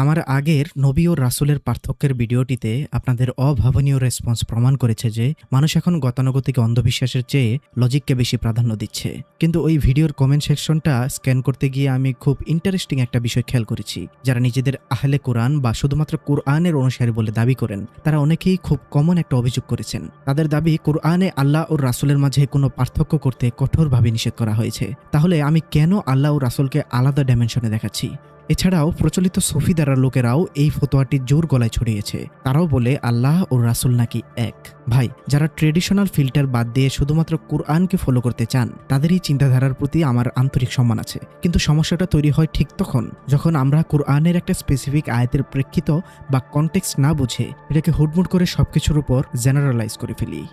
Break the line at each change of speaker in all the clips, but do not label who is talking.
আমার আগের নবী ও রাসূলের পার্থক্যের ভিডিওটিতে আপনাদের অভাবনীয় রেসপন্স প্রমাণ করেছে যে মানুষ এখন গতানুগতিক অন্ধবিশ্বাসের চেয়ে লজিককে বেশি প্রাধান্য দিচ্ছে। কিন্তু ওই ভিডিওর কমেন্ট সেকশনটা স্ক্যান করতে গিয়ে আমি খুব ইন্টারেস্টিং একটা বিষয় খেয়াল করেছি। যারা নিজেদের আহলে কোরআন বা শুধুমাত্র কোরআনের অনুসারী বলে দাবি করেন, তারা অনেকেই খুব কমন একটা অভিযোগ করেছেন। তাদের দাবি, কোরআনে আল্লাহ ও রাসূলের মাঝে কোনো পার্থক্য করতে কঠোরভাবে নিষেধ করা হয়েছে। তাহলে আমি কেন আল্লাহ ও রাসূলকে আলাদা ডাইমেনশনে দেখাচ্ছি? এছাড়াও প্রচলিত সুফি দ্বারা লোকেরাও এই ফতোয়াটি জোর গলায় ছড়িয়েছে। তারাও বলে আল্লাহ ও রাসূল নাকি এক। ভাই, যারা ট্রেডিশনাল ফিল্টার বাদ দিয়ে শুধুমাত্র কোরআনকে ফলো করতে চান, তাদের এই চিন্তাধারার প্রতি আমার আন্তরিক সম্মান আছে। কিন্তু সমস্যাটা তৈরি হয় ঠিক তখন যখন আমরা কোরআনের একটা স্পেসিফিক আয়াতের প্রেক্ষিত বা কনটেক্সট না বুঝে এটাকে হুটমুট করে সবকিছুর উপর জেনারেলাইজ করে ফেলি।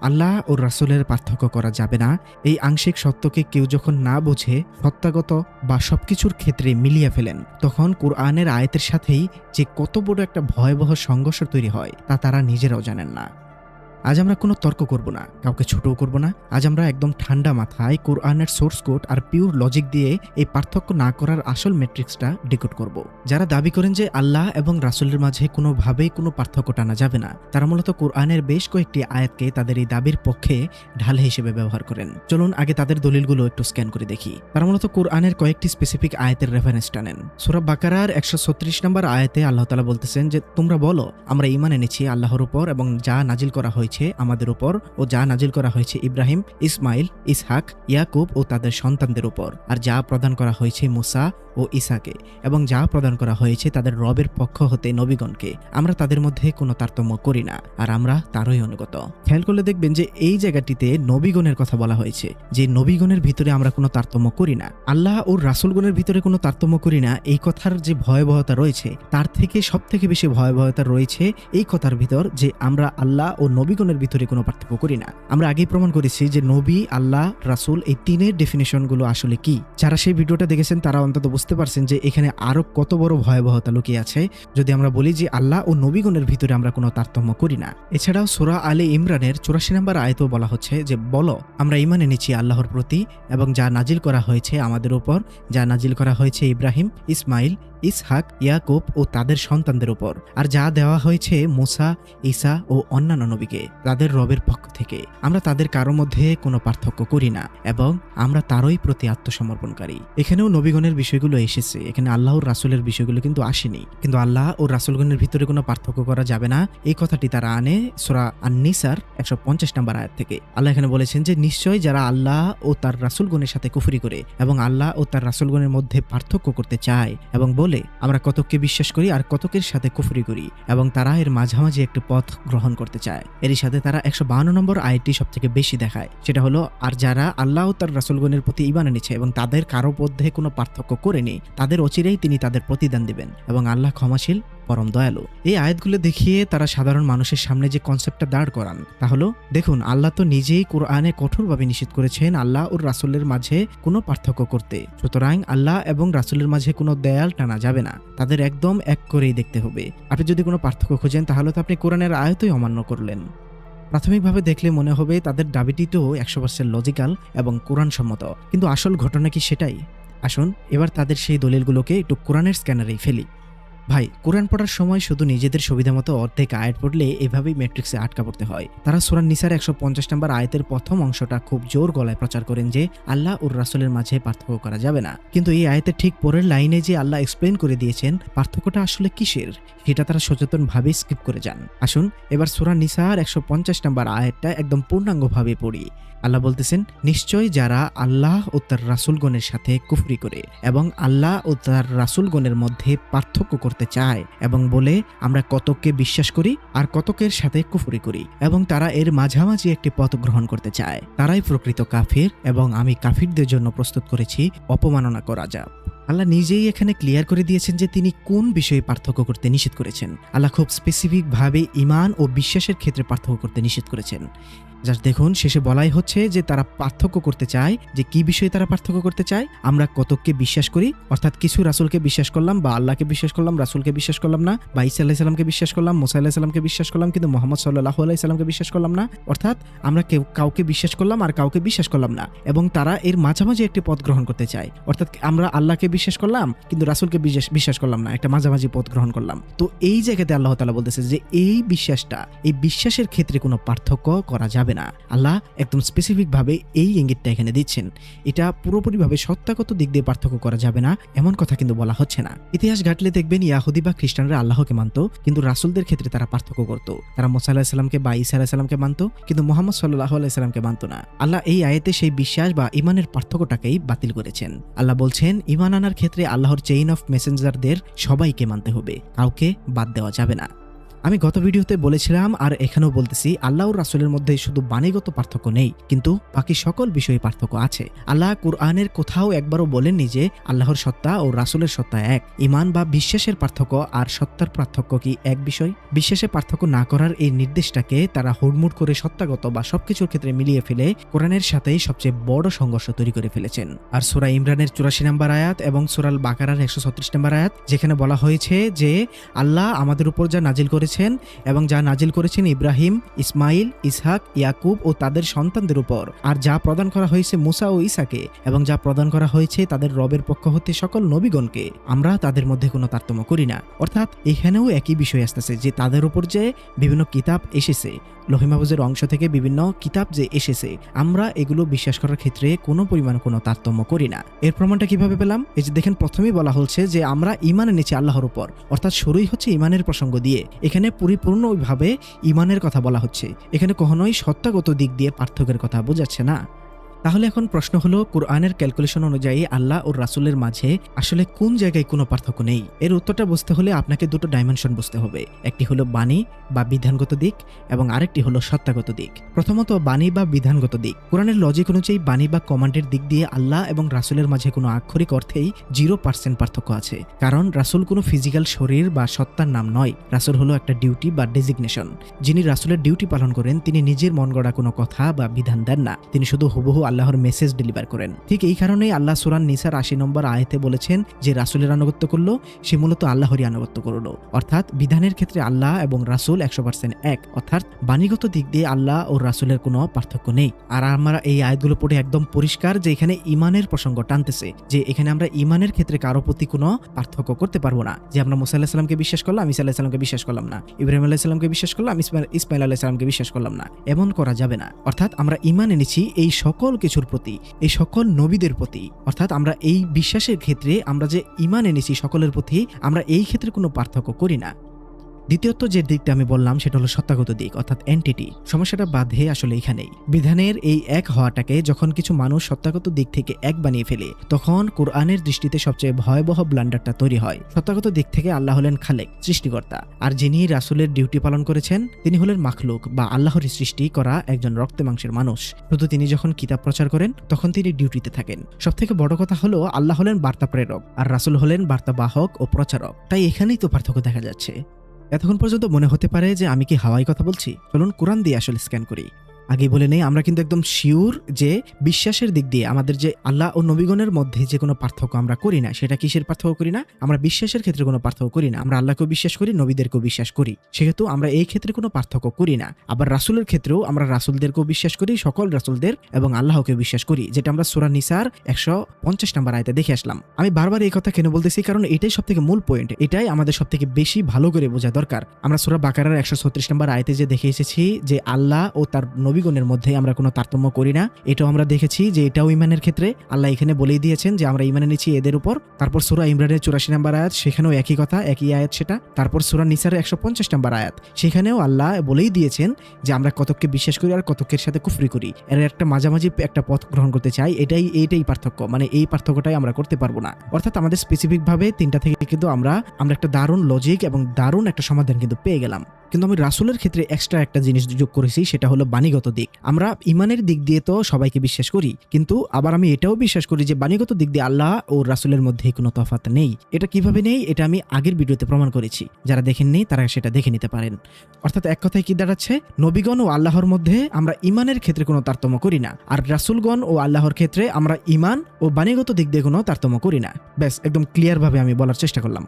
আল্লাহ ও রাসূলের পার্থক্য করা যাবে না, এই আংশিক সত্যকে কেউ যখন না বুঝে সত্যাগত বা সবকিছুর ক্ষেত্রে মিলিয়ে ফেলেন, তখন কোরআনের আয়াতের সাথেই যে কত বড় একটা ভয়াবহ সংঘর্ষ তৈরি হয় তা তারা নিজেরাও জানেন না। আজ আমরা কোনো তর্ক করব না, কাউকে ছোটও করব না। আজ আমরা একদম ঠান্ডা মাথায় কোরআনের সোর্স কোড আর পিওর লজিক দিয়ে এই পার্থক্য না করার আসল ম্যাট্রিক্সটা ডিকোড করব। যারা দাবি করেন যে আল্লাহ এবং রাসূলের মাঝে কোনোভাবেই কোনো পার্থক্য টানা যাবে না, তারা মূলত কোরআনের বেশ কয়েকটি আয়াতকে তাদের এই দাবির পক্ষে ঢাল হিসেবে ব্যবহার করেন। চলুন আগে তাদের দলিলগুলো একটু স্ক্যান করে দেখি। তারা মূলত কোরআনের কয়েকটি স্পেসিফিক আয়াতের রেফারেন্স টানেন। সূরা বাকারার 136 নম্বর আয়াতে আল্লাহ তাআলা বলতেছেন যে, তোমরা বলো, আমরা ঈমান এনেছি আল্লাহর উপর এবং যা নাজিল করা হয়েছে আমাদের উপর ও যা নাজিল করা হয়েছে ইব্রাহিম, ইসমাইল, ইসহাক, ইয়াকুব ও তাদের সন্তানদের উপর, আর যা প্রদান করা হয়েছে মুসা ও ঈসাকে, এবং যা প্রদান করা হয়েছে তাদের রবের পক্ষ হতে নবীগণকে। আমরা তাদের মধ্যে কোনো তারতম্য করি না, আর আমরা তারই অনুগত। খেয়াল করলে দেখবেন যে এই জায়গাটিতে নবীগণের কথা বলা হয়েছে, যে নবীগণের ভিতরে আমরা কোনো তারতম্য করি না। আল্লাহ ও রাসূলগণের ভিতরে কোনো তারতম্য করি না, এই কথার যে ভয়াবহতা রয়েছে তার থেকে সব থেকে বেশি ভয়াবহতা রয়েছে এই কথার ভিতর যে আমরা আল্লাহ ও নবীগণের ভিতরে কোনো পার্থক্য করি না। আমরা আগেই প্রমাণ করেছি যে নবী, আল্লাহ, রাসূল এই তিনের ডেফিনেশনগুলো আসলে কি। যারা সেই ভিডিওটা দেখেছেন তারা অন্তত বুঝতে পারছেন যে এখানে আরো কত বড় ভয়াবহতা লুকিয়ে আছে যদি আমরা বলি যে আল্লাহ ও নবীগণের ভিতরে আমরা কোনো তারতম্য করি না। এছাড়াও সূরা আলে ইমরানের 84 নম্বর আয়াতেও বলা হচ্ছে যে, বলো, আমরা ঈমান এনেছি আল্লাহর প্রতি এবং যা নাজিল করা হয়েছে আমাদের উপর, যা নাজিল করা হয়েছে ইব্রাহিম, ইসমাইল, ইসহাক, ইয়াকুব ও তাদের সন্তানদের উপর, আর যা দেওয়া হয়েছে মুসা, ঈসা ও অন্যান্য নবীকে তাদের রবের পক্ষ থেকে। আমরা তাদের কারো মধ্যে কোনো পার্থক্য করি না এবং আমরা তারই প্রতি আত্মসমর্পণকারী। এখানেও নবীগণের বিষয়গুলো এসেছে, এখানে আল্লাহ ও রাসূলের বিষয়গুলো কিন্তু আসেনি। কিন্তু আল্লাহ ও রাসূলগণের ভিতরে কোনো পার্থক্য করা যাবে না এই কথাটি তারা আনে সূরা আন-নিসার 150 নম্বর আয়াত থেকে। আল্লাহ এখানে বলেছেন যে, নিশ্চয় যারা আল্লাহ ও তার রাসূলগণের সাথে কুফরি করে এবং আল্লাহ ও তার রাসূলগণের মধ্যে পার্থক্য করতে চায় এবং বলে আমরা কতককে বিশ্বাস করি আর কতকের সাথে কুফরি করি, এবং তারা এর মাঝামাঝি একটি পথ গ্রহণ করতে চায়, এরই সাথে তারা 152 নম্বর আয়াতটি সব থেকে বেশি দেখায়। সেটা হলো, আর যারা আল্লাহ ও তার রাসূলগণের প্রতি ঈমান এনেছে এবং তাদের কারো মধ্যে কোনো পার্থক্য করেনি, তাদের অচিরেই তিনি তাদের প্রতিদান দিবেন এবং আল্লাহ ক্ষমাশীল, পরম দয়ালু। এই আয়াতগুলো দেখিয়ে তারা সাধারণ মানুষের সামনে যে কনসেপ্টটা দাঁড় করান তা হলো, দেখুন, আল্লাহ তো নিজেই কোরআনে কঠোরভাবে নিষেধ করেছেন আল্লাহ ও রাসূলের মাঝে কোনো পার্থক্য করতে। সুতরাং আল্লাহ এবং রাসূলের মাঝে কোনো দেয়াল টানা যাবে না, তাদের একদম এক করেই দেখতে হবে। আপনি যদি কোনো পার্থক্য খোঁজেন তাহলে তো আপনি কোরআনের আয়াতই অমান্য করলেন। প্রাথমিকভাবে দেখলে মনে হবে তাদের দাবিটি তো 100% লজিক্যাল এবং কোরআন সম্মত, কিন্তু আসল ঘটনা কি সেটাই? আসুন এবার তাদের সেই দলিলগুলোকে একটু কোরআনের স্ক্যানারেই ফেলি। ভাই, কোরআন পড়ার সময় শুধু নিজেদের সুবিধা মতো অর্ধেক আয়াত পড়লে এভাবেই ম্যাট্রিক্সে আটকা পড়তে হয়। তারা সূরা নিসার 150 নম্বর আয়াতের প্রথম অংশটা খুব জোর গলায় প্রচার করেন যে আল্লাহ ও রাসূলের মাঝে পার্থক্য করা যাবে না, কিন্তু এই আয়াতের ঠিক পরের লাইনে যে আল্লাহ এক্সপ্লেইন করে দিয়েছেন পার্থক্যটা আসলে কিসের, সেটা তারা সচেতনভাবে স্কিপ করে যান। আসুন এবার সূরা নিসার 150 নম্বর আয়াতটা একদম পূর্ণাঙ্গভাবে পড়ি। আল্লাহ বলতেছেন, নিশ্চয় যারা আল্লাহ ও তার রাসূলগণের সাথে কুফরি করে এবং আল্লাহ ও তার রাসূলগণের মধ্যে পার্থক্য করতে চায় এবং বলে আমরা কতককে বিশ্বাস করি আর কতকের সাথে কুফরি করি, এবং তারা এর মাঝামাঝি একটি পথ গ্রহণ করতে চায়, তারাই প্রকৃত কাফির এবং আমি কাফিরদের জন্য প্রস্তুত করেছি অপমাননা করা আযাব। আল্লাহ নিজেই এখানে ক্লিয়ার করে দিয়েছেন যে তিনি কোন বিষয়ে পার্থক্য করতে নিষেধ করেছেন। আল্লাহ খুব স্পেসিফিক ভাবে ঈমান ও বিশ্বাসের ক্ষেত্রে পার্থক্য করতে নিষেধ করেছেন। জাস্ট দেখুন, শেষে বলাই হচ্ছে যে তারা পার্থক্য করতে চায়, যে কি বিষয়ে তারা পার্থক্য করতে চায়। আমরা কতককে বিশ্বাস করি, অর্থাৎ কিছু রাসূলকে বিশ্বাস করলাম, বা আল্লাহকে বিশ্বাস করলাম, রাসূলকে বিশ্বাস করলাম না, বা ঈসা আলাইহিস সালামকে বিশ্বাস করলাম, মুসা আলাইহিস সালামকে বিশ্বাস করলাম, কিন্তু মুহাম্মদ সাল্লাল্লাহু আলাইহি সাল্লামকে বিশ্বাস করলাম না। অর্থাৎ আমরা কাউকে বিশ্বাস করলাম আর কাউকে বিশ্বাস করলাম না, এবং তারা এর মাঝামাঝি একটি পথ গ্রহণ করতে চায়। অর্থাৎ আমরা আল্লাহকে বিশ্বাস করলাম কিন্তু রাসূলকে বিশ্বাস করলাম না, একটা মাঝামাঝি পথ গ্রহণ করলাম। তো এই জায়গাতে আল্লাহ তাআলা বলতেছে যে এই বিশ্বাসের ক্ষেত্রে কোনো পার্থক্য করা যাবে না। আল্লাহ একদম স্পেসিফিক ভাবে এই ইঙ্গিতটা এখানে দিচ্ছেন। এটা পুরোপুরিভাবে সত্তাগত দিক দিয়ে পার্থক্য করা যাবে না, এমন কথা কিন্তু বলা হচ্ছে না। ইতিহাস ঘাটলে দেখবেন ইয়াহুদি বা খ্রিস্টানরা আল্লাহকে মানত, কিন্তু রাসূলদের ক্ষেত্রে তারা পার্থক্য করত। তারা মুসা আলাইহিস সালামকে বা ঈসা আলাইহিস সালামকে মানত, কিন্তু মুহাম্মদ সাল্লাল্লাহু আলাইহি সাল্লামকে মানত না। আল্লাহ এই আয়াতে সেই বিশ্বাস বা ঈমানের পার্থক্যটাকেই বাতিল করেছেন। আল্লাহ বলছেন, ঈমান আনার ক্ষেত্রে আল্লাহর চেইন অফ মেসেঞ্জারদের সবাইকে মানতে হবে, কাউকে বাদ দেওয়া যাবে না। আমি গত ভিডিওতে বলেছিলাম আর এখানেও বলতেছি, আল্লাহ ও রাসূলের মধ্যে শুধু বাণীগত পার্থক্য নেই, কিন্তু বাকি সকল বিষয়ে পার্থক্য আছে। আল্লাহ কুরআনের কোথাও একবারও বলেননি যে আল্লাহর সত্তা ও রাসূলের সত্তা এক। ঈমান বা বিশ্বাসের পার্থক্য আর সত্তার পার্থক্য কি এক বিষয়? বিশ্বাসে পার্থক্য না করার এই নির্দেশটাকে তারা হুড়মুড় করে সত্তাগত বা সবকিছুর ক্ষেত্রে মিলিয়ে ফেলে কোরআনের সাথেই সবচেয়ে বড় সংঘর্ষ তৈরি করে ফেলেছেন। আর সূরা ইমরানের 84 নম্বর আয়াত এবং সূরা আল বাকারার 136 নম্বর আয়াত, যেখানে বলা হয়েছে যে আল্লাহ আমাদের উপর যা নাজিল করেছেন এবং যা নাজিল করেছেন ইব্রাহিম, ইসমাইল, ইসহাক, ইয়াকুব ও তাদের সন্তানদের উপর, আর যা প্রদান করা হয়েছে মুসা ও ঈসাকে, এবং যা প্রদান করা হয়েছে তাদের রবের পক্ষ হতে সকল নবীগণকে, আমরা তাদের মধ্যে কোনো তারতম্য করি না। অর্থাৎ এখানেও একই বিষয় আসতেছে যে তাদের উপর যে বিভিন্ন কিতাব এসেছে, লৌহ মাহফুজের অংশ থেকে বিভিন্ন কিতাব যে এসেছে, আমরা এগুলো বিশ্বাস করার ক্ষেত্রে কোনো পরিমাণ কোনো তারতম্য করি না। এর প্রমাণটা কিভাবে পেলাম? এই যে দেখেন, প্রথমেই বলা হচ্ছে যে আমরা ঈমান এনেছি আল্লাহর উপর, অর্থাৎ শুরুই হচ্ছে ঈমানের প্রসঙ্গ দিয়ে। এখানে পরিপূর্ণভাবে ঈমানের কথা বলা হচ্ছে, এখানে কখনোই সত্তাগত দিক দিয়ে পার্থক্যের কথা বোঝাচ্ছে না। তাহলে এখন প্রশ্ন হলো, কুরআনের ক্যালকুলেশন অনুযায়ী আল্লাহ ও রাসূলের মাঝে আসলে কোন জায়গায় কোনো পার্থক্য নেই? এর উত্তরটা বুঝতে হলে আপনাকে দুটো ডাইমেনশন বুঝতে হবে। একটি হলো বাণী বা বিধানগত দিক, এবং আরেকটি হলো সত্তাগত দিক। প্রথমত বাণী বা বিধানগত দিক। কোরআনের লজিক অনুযায়ী বাণী বা কমান্ডের দিক দিয়ে আল্লাহ এবং রাসূলের মাঝে কোনো আক্ষরিক অর্থেই 0% পার্থক্য আছে। কারণ রাসূল কোনো ফিজিক্যাল শরীর বা সত্তার নাম নয়। রাসূল হলো একটা ডিউটি বা ডেজিগনেশন। যিনি রাসূলের ডিউটি পালন করেন তিনি নিজের মন গড়া কোনো কথা বা বিধান দেন না, তিনি শুধু হুবহু আল্লাহর মেসেজ ডেলিভার করেন। ঠিক এই কারণেই আল্লাহ সূরা নিসার 80 নম্বর আয়াতে বলেছেন যে রাসূলের আনুগত্য করলো সে মূলত আল্লাহরই আনুগত্য করলো। অর্থাৎ বিধানের ক্ষেত্রে আল্লাহ এবং রাসূল 100% এক, অর্থাৎ বাণীগত দিক দিয়ে আল্লাহ ও রাসূলের কোনো পার্থক্য নেই। আর আমরা এই আয়াতগুলো পড়ে একদম পরিষ্কার যে এখানে ঈমানের প্রসঙ্গ টানতেছে, যে এখানে আমরা ঈমানের ক্ষেত্রে কারো প্রতি কোনো পার্থক্য করতে পারবো না। যে আমরা মুসা আলাইহিস সালামকে বিশ্বাস করলাম, ঈসা আলাইহিস সালামকে বিশ্বাস করলাম না, ইব্রাহিম আলাইহিস সালামকে বিশ্বাস করলাম, ইসমাইল আলাইহিস সালামকে বিশ্বাস করলাম না, এমন করা যাবে না। অর্থাৎ আমরা ঈমান এনেছি এই সকল কিছুর প্রতি, এই সকল নবীদের প্রতি। অর্থাৎ আমরা এই বিশ্বাসের ক্ষেত্রে আমরা যে ঈমান এনেছি সকলের প্রতি, আমরা এই ক্ষেত্রে কোনো পার্থক্য করি না। দ্বিতীয়ত যে দিকটা আমি বললাম সেটা হলো সত্তাগত দিক, অর্থাৎ এন্টিটি। সমস্যাটা বাধে আসলে এখানেই। বিধানের এই এক হওয়াটাকে যখন কিছু মানুষ সত্তাগত দিক থেকে এক বানিয়ে ফেলে, তখন কোরআনের দৃষ্টিতে সবচেয়ে ভয়াবহ ব্লান্ডারটা তৈরি হয়। সত্তাগত দিক থেকে আল্লাহ হলেন খালেক, সৃষ্টিকর্তা, আর যিনি রাসূলের ডিউটি পালন করেছেন তিনি হলেন মাখলুক বা আল্লাহর সৃষ্টি করা একজন রক্তে মাংসের মানুষ। শুধু তিনি যখন কিতাব প্রচার করেন তখন তিনি ডিউটিতে থাকেন। সবথেকে বড় কথা হলো আল্লাহ হলেন বার্তা প্রেরক আর রাসূল হলেন বার্তা বাহক ও প্রচারক। তাই এখানেই তো পার্থক্য দেখা যাচ্ছে। এতক্ষণ পর্যন্ত মনে হতে পারে যে আমি কি হাওয়াই কথা বলছি। চলুন কোরআন দিয়ে আসলে স্ক্যান করি। আগে বলে নেই, আমরা কিন্তু একদম শিওর যে বিশ্বাসের দিক দিয়ে আমাদের যে আল্লাহ ও নবীগণের মধ্যে যে কোনো পার্থক্য আমরা করি না। সেটা কিসের পার্থক্য করি না? আমরা বিশ্বাসের ক্ষেত্রে কোনো পার্থক্য করি না। আমরা আল্লাহকেও বিশ্বাস করি, নবীদেরকেও বিশ্বাস করি, সেহেতু আমরা এই ক্ষেত্রে কোনো পার্থক্য করি না। আবার রাসূলের ক্ষেত্রেও আমরা রাসূলদেরকেও বিশ্বাস করি, সকল রাসূলদের, এবং আল্লাহকেও বিশ্বাস করি, যেটা আমরা সূরা নিসার 150 নম্বর আয়াতে দেখে আসলাম। আমি বারবার এই কথা কেন বলতেছি, কারণ এটাই সবথেকে মূল পয়েন্ট, এটাই আমাদের সবথেকে বেশি ভালো করে বোঝা দরকার। আমরা সূরা বাকারার 136 নম্বর আয়াতে যে দেখে এসেছি যে আল্লাহ ও তার নবীগণের মধ্যে আমরা কোনো তারতম্য করি না, এটাও আমরা দেখেছি যে এটাও ঈমানের ক্ষেত্রে আল্লাহ এখানে বলেই দিয়েছেন যে আমরা ঈমান এনেছি এদের উপর। তারপর সূরা ইমরানের 84 নম্বর আয়াত, সেখানেও একই কথা, একই আয়াত সেটা। তারপর সূরা নিসার 150 নম্বর আয়াত, সেখানেও আল্লাহ বলেই দিয়েছেন যে আমরা কতককে বিশ্বাস করি আর কতকের সাথে কুফরি করি। এর একটা মাঝামাঝি একটা পথ গ্রহণ করতে চাই। এইটাই পার্থক্য, মানে এই পার্থক্যটাই আমরা করতে পারবো না। অর্থাৎ আমাদের স্পেসিফিক ভাবে তিনটা থেকে কিন্তু আমরা একটা দারুণ লজিক এবং দারুণ একটা সমাধান কিন্তু পেয়ে গেলাম। কিন্তু আমি রাসূলের ক্ষেত্রে এক্সট্রা একটা জিনিস যোগ করেছি, সেটা হলো বাণীগত দিক। আমরা ইমানের দিক দিয়ে তো সবাইকে বিশ্বাস করি, কিন্তু আবার আমি এটাও বিশ্বাস করি যে বাণীগত দিক দিয়ে আল্লাহ ও রাসূলের মধ্যে কোনো তফাৎ নেই। এটা কিভাবে নেই, এটা আমি আগের ভিডিওতে প্রমাণ করেছি। যারা দেখেননি তারা সেটা দেখে নিতে পারেন। অর্থাৎ এক কথায় কি দাঁড়াচ্ছে, নবীগণ ও আল্লাহর মধ্যে আমরা ইমানের ক্ষেত্রে কোনো তারতম্য করি না, আর রাসূলগণ ও আল্লাহর ক্ষেত্রে আমরা ইমান ও বাণীগত দিক দিয়ে কোনো তারতম্য করি না। ব্যাস, একদম ক্লিয়ার ভাবে আমি বলার চেষ্টা করলাম।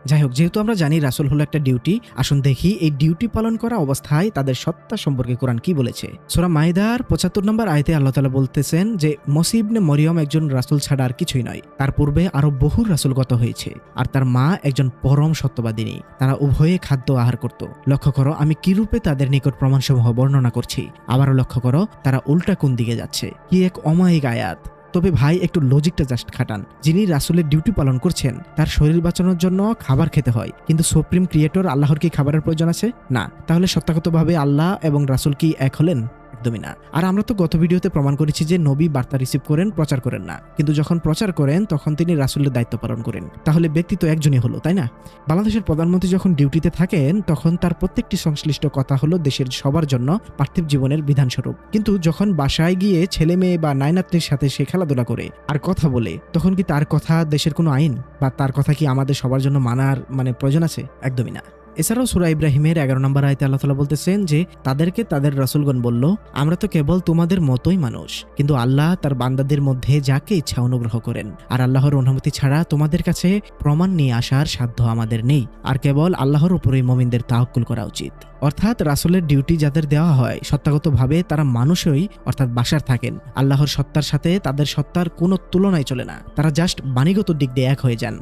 যাই হোক, যেহেতু আমরা জানি রাসূল হলো একটা ডিউটি, আসুন দেখি এই ডিউটি পালন করা অবস্থায় তাদের সত্তা সম্পর্কে কোরআন কি বলেছে। সূরা মাইদার ৭৫ নম্বর আয়াতে আল্লাহ তাআলা বলতেছেন যে মসীহ ইবনে মরিয়ম একজন রাসূল ছাড়া আর কিছুই নয়। তার পূর্বে আরো বহু রাসূলগত হয়েছে, আর তার মা একজন পরম সত্যবাদিনী। তারা উভয়ে খাদ্য আহার করত। লক্ষ্য করো আমি কি রূপে তাদের নিকট প্রমাণসমূহ বর্ণনা করছি। আবারও লক্ষ্য করো তারা উল্টা কোন দিকে যাচ্ছে। কি এক অমায়িক আয়াত। তবে ভাই একটু লজিকটা জাস্ট খাটান। যিনি রাসূলের ডিউটি পালন করছেন তার শরীর বাঁচানোর জন্য খাবার খেতে হয়, কিন্তু সুপ্রিম ক্রিয়েটর আল্লাহর কি খাবারের প্রয়োজন আছে? না। তাহলে সত্যাগতভাবে আল্লাহ এবং রাসূল কি এক হলেন? একদমই না। আর আমরা তো গত ভিডিওতে প্রমাণ করেছি যে নবী বার্তা রিসিভ করেন, প্রচার করেন না, কিন্তু যখন প্রচার করেন তখন তিনি রাসূলের দায়িত্ব পালন করেন। তাহলে ব্যক্তি তো একজনই হলো, তাই না? বাংলাদেশের প্রধানমন্ত্রী যখন ডিউটিতে থাকেন তখন তার প্রত্যেকটি সংশ্লিষ্ট কথা হলো দেশের সবার জন্য পার্থিব জীবনের বিধানস্বরূপ, কিন্তু যখন বাসায় গিয়ে ছেলে মেয়ে বা নাইনাত্রীর সাথে সে খেলাধুলা করে আর কথা বলে, তখন কি তার কথা দেশের কোনো আইন বা তার কথা কি আমাদের সবার জন্য মানার প্রয়োজন আছে? একদমই না। এছাড়াও সূরা ইব্রাহিমের ১১ নম্বর আয়াতে আল্লাহ তাআলা বলতেছেন যে তাদেরকে তাদের রাসূলগণ বলল, আমরা তো কেবল তোমাদের মতোই মানুষ, কিন্তু আল্লাহ তার বান্দাদের মধ্যে যাকে ইচ্ছা অনুগ্রহ করেন, আর আল্লাহর অনুমতি ছাড়া তোমাদের কাছে প্রমাণ নিয়ে আসার সাধ্য আমাদের নেই, আর কেবল আল্লাহর উপরেই মুমিনদের তাওয়াক্কুল করা উচিত। অর্থাৎ রাসূলের ডিউটি যাদের দেওয়া হয় সত্যাগতভাবে তারা মানুষই অর্থাৎ বাশার থাকেন। আল্লাহর সত্তার সাথে তাদের সত্তার কোনো তুলনাই চলে না। তারা জাস্ট বাণীগত দিক দিয়ে এক হয়ে যান।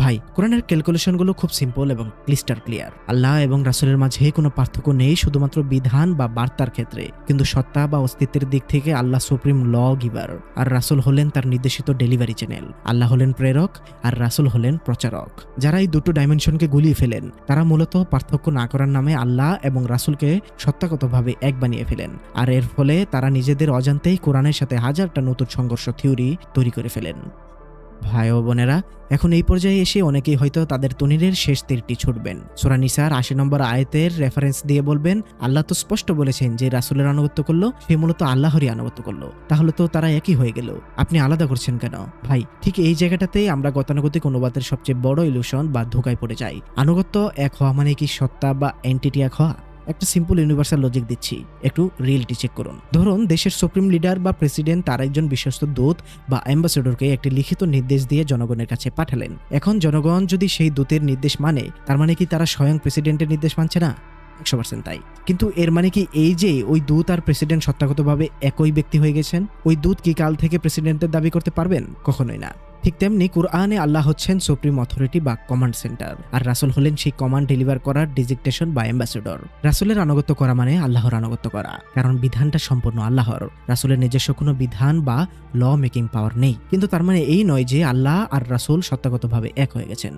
ভাই, কোরআনের ক্যালকুলেশনগুলো খুব সিম্পল এবং ক্লিস্টার ক্লিয়ার। আল্লাহ এবং রাসূলের মাঝে কোনো পার্থক্য নেই শুধুমাত্র বিধান বা বার্তার ক্ষেত্রে, কিন্তু সত্তা বা অস্তিত্বের দিক থেকে আল্লাহ সুপ্রিম ল গিভার, আর রাসূল হলেন তার নির্দেশিত ডেলিভারি চ্যানেল। আল্লাহ হলেন প্রেরক আর রাসূল হলেন প্রচারক। যারা এই দুটো ডাইমেনশনকে গুলিয়ে ফেলেন তারা মূলত পার্থক্য না করার নামে আল্লাহ এবং রাসূলকে সত্তাগতভাবে এক বানিয়ে ফেলেন, আর এর ফলে তারা নিজেদের অজান্তেই কোরআনের সাথে হাজারটা নতুন সংঘর্ষ থিওরি তৈরি করে ফেলেন। ভাই ও বোনেরা, এখন এই পর্যায়ে এসে অনেকেই হয়তো তাদের তনিরের শেষ তীরটি ছুটবেন। সূরা নিসার ৮০ নম্বর আয়াতের রেফারেন্স দিয়ে বলবেন, আল্লাহ তো স্পষ্ট বলেছেন যে রাসূলের আনুগত্য করলো সে মূলত আল্লাহরই আনুগত্য করলো, তাহলে তো তারা একই হয়ে গেল, আপনি আলাদা করছেন কেন? ভাই, ঠিক এই জায়গাটাতেই আমরা গতানুগতিক অনুবাদের সবচেয়ে বড় ইলুশন বা ধোকায় পড়ে যাই। আনুগত্য এক হওয়া মানে কি সত্তা বা এন্টিটি এক হওয়া? একটা সিম্পল ইউনিভার্সাল লজিক দিচ্ছি, একটু রিয়েলিটি চেক করুন। ধরুন দেশের সুপ্রিম লিডার বা প্রেসিডেন্ট তার একজন বিশ্বস্ত দূত বা অ্যাম্বাসেডরকে একটি লিখিত নির্দেশ দিয়ে জনগণের কাছে পাঠালেন। এখন জনগণ যদি সেই দূতের নির্দেশ মানে, তার মানে কি তারা স্বয়ং প্রেসিডেন্টের নির্দেশ মানছে না? 100% তাই। কিন্তু এর মানে কি এই যে ওই দূত আর প্রেসিডেন্ট সত্তাগতভাবে একই ব্যক্তি হয়ে গেছেন? ওই দূত কি কাল থেকে প্রেসিডেন্টের দাবি করতে পারবেন? কখনোই না। ঠিক তেমনি কুরআনে আল্লাহ হচ্ছেন সুপ্রিম অথরিটি বা কমান্ড সেন্টার, আর রাসূল হলেন সেই কমান্ড ডেলিভার করার ডিজিগনেশন বা অ্যাম্বাসেডর। রাসূলের আনুগত্য করা মানে আল্লাহর আনুগত্য করা, কারণ বিধানটা সম্পূর্ণ আল্লাহর। রাসূলের নিজস্ব কোনো বিধান বা ল মেকিং পাওয়ার নেই, কিন্তু তার মানে এই নয় যে আল্লাহ আর রাসূল সত্তাগতভাবে এক হয়ে গেছেন।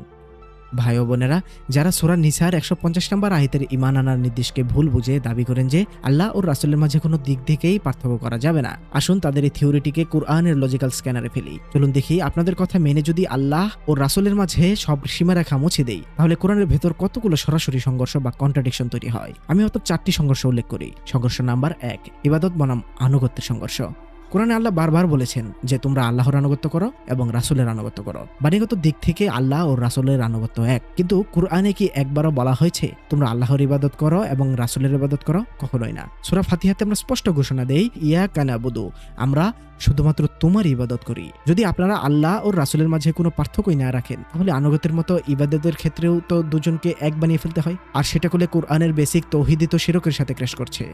ভাই ও বোনেরা, যারা সূরা নিসার ১৫০ নম্বর আয়াতের ঈমান আনার নির্দেশকে ভুল বুঝে দাবি করেন যে আল্লাহ ও রাসূলের মাঝে কোনো দিক থেকেই পার্থক্য করা যাবে না, আসুন তাদের এই থিওরিটিকে কুরআনের লজিক্যাল স্ক্যানারে ফেলি। চলুন দেখি আপনাদের কথা মেনে যদি আল্লাহ ও রাসূলের মাঝে সব সীমারেখা মুছে দেই, তাহলে কোরআনের ভেতর কতগুলো সরাসরি সংঘর্ষ বা কন্ট্রাডিকশন তৈরি হয়। আমি অত 4টি সংঘর্ষ উল্লেখ করি। সংঘর্ষ নাম্বার 1, ইবাদত বনাম আনুগত্যের সংঘর্ষ। কোরআনে আল্লাহ বারবার বলেছেন যে তোমরা আল্লাহর আনুগত্য করো এবং রাসূলের আনুগত্য করো। বাণীগত দিক থেকে আল্লাহ ও রাসূলের আনুগত্য এক, কিন্তু কুরআনে কি একবারও বলা হয়েছে তোমরা আল্লাহর ইবাদত করো এবং রাসূলের ইবাদত করো? কখনোই না। সূরা ফাতিহাতে আমরা স্পষ্ট ঘোষণা দেই, ইয়াকা নাবুদু, আমরা শুধুমাত্র তোমার ইবাদত করি। যদি আপনারা আল্লাহ ও রাসূলের মাঝে কোনো পার্থক্যই না রাখেন, তাহলে আনুগত্যের মতো ইবাদতের ক্ষেত্রেও তো দুজনকে এক বানিয়ে ফেলতে হয়, আর সেটা করলে কুরআনের বেসিক তৌহিদি তো শিরকের সাথে ক্র্যাশ করছে।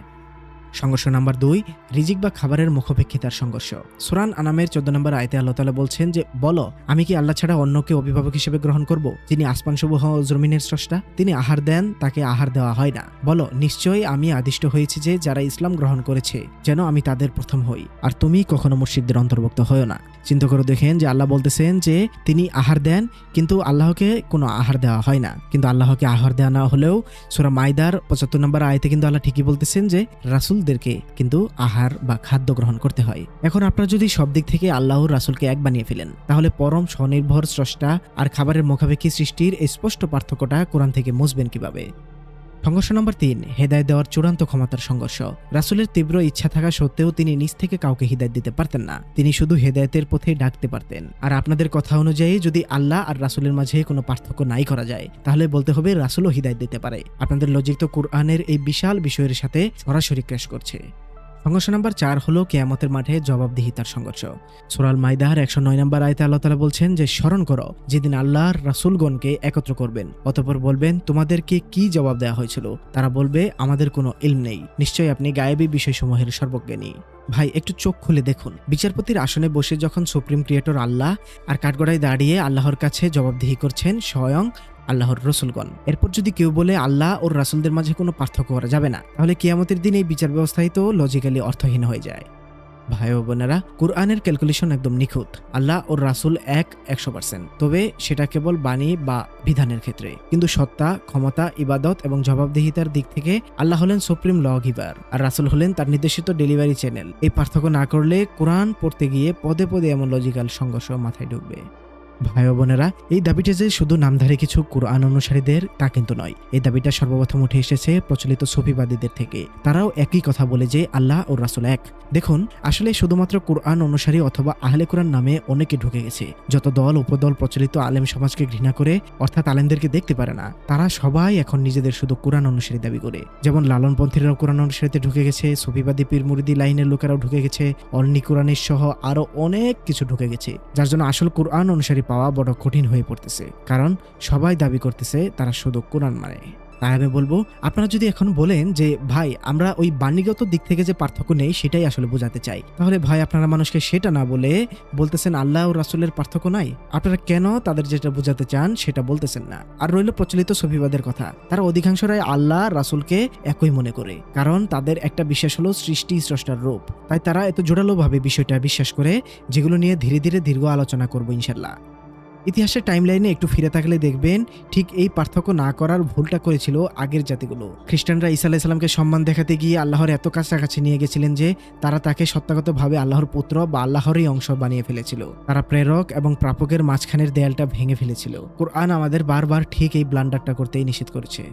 সংঘর্ষ নাম্বার 2, রিজিক বা খাবারের মুখাপেক্ষিতার সংঘর্ষ। সূরা আনামের 14 নম্বর আয়াতে আল্লাহ তাআলা বলছেন যে বলো, আমি কি আল্লাহ ছাড়া অন্যকে অভিভাবক হিসেবে গ্রহণ করব, যিনি আসমানসমূহ ও জমিনের স্রষ্টা? তিনি আহার দেন, তাকে আহার দেওয়া হয় না। বলো, নিশ্চয়ই আমি আদিষ্ট হয়েছি যে যারা ইসলাম গ্রহণ করেছে যেন আমি তাদের প্রথম হই, আর তুমি কখনো মুশরিকদের অন্তর্ভুক্ত হয়ো না। চিন্তা করে দেখেন যে আল্লাহ বলতেছেন যে তিনি আহার দেন, কিন্তু আল্লাহকে কোনো আহার দেওয়া হয় না। কিন্তু আল্লাহকে আহার দেওয়া না হলেও সূরা মাইদার 75 নম্বর আয়াতে কিন্তু আল্লাহ ঠিকই বলতেছেন যে রাসূলদেরকে কিন্তু আহার বা খাদ্য গ্রহণ করতে হয়। এখন আপনারা যদি সব দিক থেকে আল্লাহ ও রাসূলকে এক বানিয়ে ফেলেন, তাহলে পরম স্বনির্ভর স্রষ্টা আর খাবারের মুখাপেক্ষী সৃষ্টির এই স্পষ্ট পার্থক্যটা কোরআন থেকে মুছবেন কিভাবে? সংঘর্ষ নম্বর 3, হেদায়েত দেওয়ার চূড়ান্ত ক্ষমতার সংঘর্ষ। রাসূলের তীব্র ইচ্ছা থাকা সত্ত্বেও তিনি নিজ থেকে কাউকে হিদায়াত দিতে পারতেন না। তিনি শুধু হেদায়েতের পথে ডাকতে পারতেন। আর আপনাদের কথা অনুযায়ী যদি আল্লাহ আর রাসূলের মাঝে কোনো পার্থক্য নাই করা যায়, তাহলে বলতে হবে রাসূলও হিদায়াত দিতে পারে। আপনাদের লজিক তো কুরআনের এই বিশাল বিষয়ের সাথে সরাসরি ক্র্যাশ করছে। সংঘর্ষ নম্বর 4 হলো কিয়ামতের মাঠে জবাবদিহিতার সংঘর্ষ। সূরা আল মাইদার 109 নম্বর আয়াতে আল্লাহ তাআলা বলছেন যে, স্মরণ করো যেদিন আল্লাহর রাসূলগণকে একত্র করবেন, অতঃপর বলবেন তোমাদেরকে কি জবাব দেওয়া হয়েছিল। তারা বলবে আমাদের কোনো ইলম নেই, নিশ্চয়ই আপনি গায়েবী বিষয়সমূহের সর্বজ্ঞানী। ভাই একটু চোখ খুলে দেখুন, বিচারপতির আসনে বসে যখন সুপ্রিম ক্রিয়েটর আল্লাহ আর কাঠগড়ায় দাঁড়িয়ে আল্লাহর কাছে জবাবদিহি করছেন স্বয়ং আল্লাহর রসুলগণ, এরপর যদি কেউ বলে আল্লাহ ও রাসূলদের মাঝে কোনো পার্থক্য করা যাবে না, তাহলে কিয়ামতের দিন এই বিচার ব্যবস্থাই তো লজিক্যালি অর্থহীন হয়ে যায়। ভাই ও বোনেরা, কুরআনের ক্যালকুলেশন একদম নিখুঁত। আল্লাহ ও রাসূল 100%, তবে সেটা কেবল বাণী বা বিধানের ক্ষেত্রে। কিন্তু সত্তা, ক্ষমতা, ইবাদত এবং জবাবদিহিতার দিক থেকে আল্লাহ হলেন সুপ্রিম ল গিভার আর রাসূল হলেন তার নির্দেশিত ডেলিভারি চ্যানেল। এই পার্থক্য না করলে কোরআন পড়তে গিয়ে পদে পদে এমন লজিক্যাল সংঘর্ষ মাথায় ঢুকবে। ভাই ও বোনেরা, এই দাবিটা যে শুধু নামধারী কিছু কুরআন অনুসারীদের তা কিন্তু নয়। এই দাবিটা সর্বপ্রথম উঠে এসেছে প্রচলিত সুফিবাদীদের থেকে। তারাও একই কথা বলে যে আল্লাহ ও রাসূল এক। দেখুন, আসলে শুধুমাত্র কুরআন অনুসারী অথবা আহলে কুরআন নামে অনেকে ঢুকে গেছে। যত দল উপদল প্রচলিত আলেম সমাজকে ঘৃণা করে, অর্থাৎ আলেমদেরকে দেখতে পারে না, তারা সবাই এখন নিজেদের শুধু কুরআন অনুসারী দাবি করে। যেমন লালনপন্থীরাও কুরআন অনুসারীতে ঢুকে গেছে, সুফিবাদী পীর মুরিদি লাইনের লোকেরাও ঢুকে গেছে, অন্নি কুরআনির সহ আরো অনেক কিছু ঢুকে গেছে, যার জন্য আসল কুরআন অনুসারী পাওয়া বড় কঠিন হয়ে পড়তেছে। কারণ সবাই দাবি করতেছে তারা শুধু কোরআন মানে। তাই আমি বলবো, আপনারা যদি এখন বলেন যে ভাই আমরা ওই বাণীগত দিক থেকে যে পার্থক্য নেই সেটাই আসলে বোঝাতে চাই, তাহলে ভাই আপনারা মানুষকে সেটা না বলে বলতেছেন আল্লাহ ও রাসূলের পার্থক্য নাই। আপনারা কেন তাদের যেটা বোঝাতে চান সেটা বলতেছেন না? আর রইল প্রচলিত সুফিবাদের কথা, তারা অধিকাংশরাই আল্লাহ রাসূলকে একই মনে করে, কারণ তাদের একটা বিশ্বাস হলো সৃষ্টি স্রষ্টার রূপ। তাই তারা এত জোরালোভাবে বিষয়টা বিশ্বাস করে, যেগুলো নিয়ে ধীরে ধীরে দীর্ঘ আলোচনা করবো ইনশাল্লাহ। ইতিহাসের টাইমলাইনে একটু ফিরে থাকলে দেখবেন ঠিক এই পার্থক্য না করার ভুলটা করেছিল আগের জাতিগুলো। খ্রিস্টানরা ঈসা আলাইহিস সালামকে সম্মান দেখাতে গিয়ে আল্লাহর এত কাছাকাছি নিয়ে গেছিলেন যে তারা তাকে সত্যাগতভাবে আল্লাহর পুত্র বা আল্লাহরই অংশ বানিয়ে ফেলেছিল। তারা প্রেরক এবং প্রাপকের মাঝখানের দেয়ালটা ভেঙে ফেলেছিল। কুরআন আমাদের বারবার ঠিক এই ব্লান্ডারটা করতেই নিষেধ করেছে।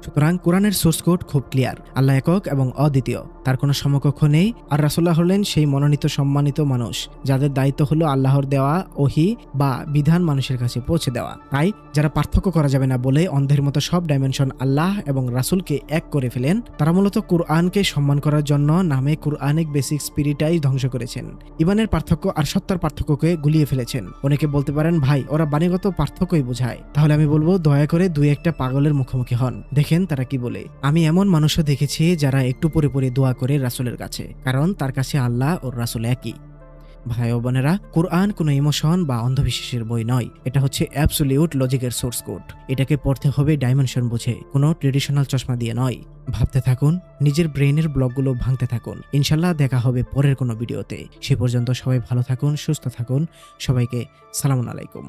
সুতরাং কোরআনের সোর্স কোড খুব ক্লিয়ার, আল্লাহ একক এবং অদ্বিতীয়, তার কোনো সমকক্ষ নেই। আর রাসূলুল্লাহ হলেন সেই মনোনীত সম্মানিত মানুষ যাদের দায়িত্ব হলো আল্লাহর দেওয়া ওহী বা বিধান মানুষের কাছে পৌঁছে দেওয়া। তাই যারা পার্থক্য করা যাবে না বলে অন্ধের মতো সব ডাইমেনশন আল্লাহ এবং রাসূলকে এক করে ফেলেন, তারা মূলত কুরআনকে সম্মান করার জন্য নামে কুরআনিক বেসিক স্পিরিটাই ধ্বংস করেছেন। ইমানের পার্থক্য আর সত্তার পার্থক্যকে গুলিয়ে ফেলেছেন। অনেকে বলতে পারেন ভাই ওরা বাণীগত পার্থক্যই বোঝায়, তাহলে আমি বলবো দয়া করে দুই একটা পাগলের মুখোমুখি হন, দেখেন তারা কি বলে। আমি এমন মানুষও দেখেছি যারা একটু পরে পরে দোয়া করে রাসূলের কাছে, কারণ তার কাছে আল্লাহ ও রাসূল একই। ভাই ও বোনেরা, কুরআন কোনো ইমোশন বা অন্ধবিশ্বাসের বই নয়, এটা হচ্ছে অ্যাবসলিউট লজিকের সোর্স কোড। এটাকে পড়তে হবে ডাইমেনশন বুঝে, কোনো ট্রেডিশনাল চশমা দিয়ে নয়। ভাবতে থাকুন, নিজের ব্রেনের ব্লকগুলো ভাঙতে থাকুন। ইনশাল্লাহ দেখা হবে পরের কোনো ভিডিওতে। সে পর্যন্ত সবাই ভালো থাকুন, সুস্থ থাকুন। সবাইকে সালামুন আলাইকুম।